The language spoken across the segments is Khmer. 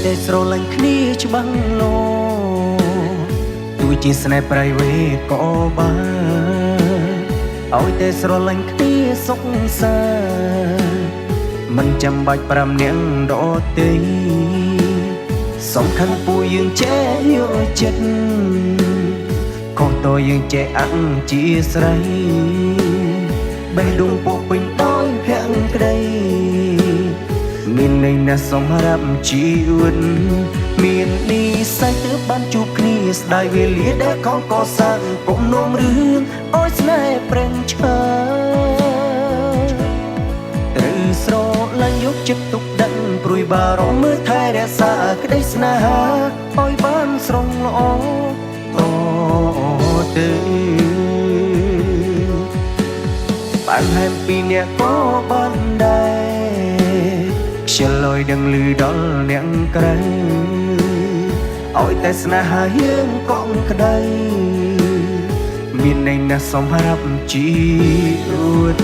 តែស្រឡាញ់គ្នាច្បាស់លោទោះជាស្នេហ៍ប្រៃវេក៏បានឲ្យតែស្រឡាញ់គ្នាសុខសាមិនចាំបាច់5នាក់ដទៃសំខាន់ពួកយើងចេះយកចិត្តខុសតយើងចេះអធ្យាស្រ័យបេះដូងពោពេញដោយភក្តីមានន័យណាស់សម្រាប់ជីវិតមាននិស្ស័យទើបបានជួបគ្នាស្ដាយវេលាដែលខំកសាងគំនុំរឿងឲ្យស្នេហ៍ប្រេងឆាត្រូវស្រឡាញ់យកចិត្តទុកដាក់ព្រួយបារម្ភមើលថែរក្សាក្តីស្នេហាឲ្យបានស្រងល្អទៅបានហែមពីអ្នកក៏បានដែរខ្ជិលឲ្យដឹងឮដល់អ្នកក្រៅឲ្យតែស្នេហាយើងកក់ក្ដៅមានន័យណាស់សម្រាប់ជីវិត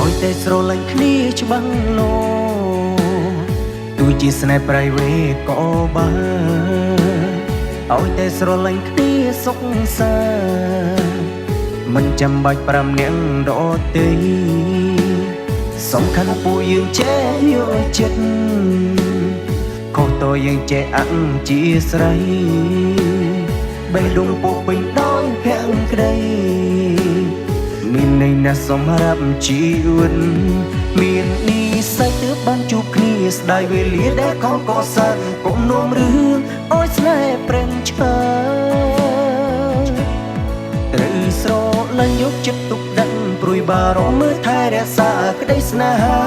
ឲ្យតែស្រឡាញ់គ្នាច្បាស់លោទោះជាស្នេហ៍ប្រៃវេក៏បានឲ្យតែស្រឡាញ់គ្នាសុខសាមិនចាំបាច់5នាក់ដទៃសំខាន់ពួកយើងចេះយកចិត្តខុសតយើងចេះអធ្យាស្រ័យបេះដូងពោពេញដោយភក្តីមានន័យណាស់សម្រាប់ជីវិតមាននិស្ស័យទើបបានជួបគ្នាស្ដាយវេលាដែលខំកសាងគំនុំរឿងឲ្យស្នេហ៍ប្រេងឆាត្រូវស្រឡាញ់យកចិត្តទុកដាក់ព្រួយបារម្ភមើលថែរក្សាក្តីស្នេហា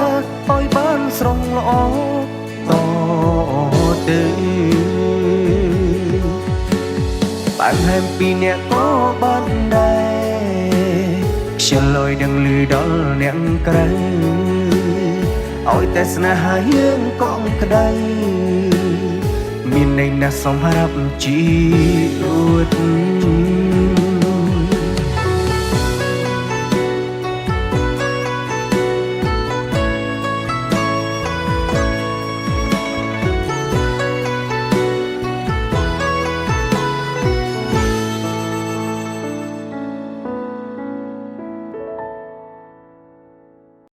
ឲ្យបានស្រងល្អទៅបានហែមពីអ្នកក៏បានដែរខ្ជិលឲ្យដឹងឮដល់អ្នកក្រៅឲ្យតែស្នេហាយើងកក់ក្ដៅមានន័យណាស់សម្រាប់ជីវិត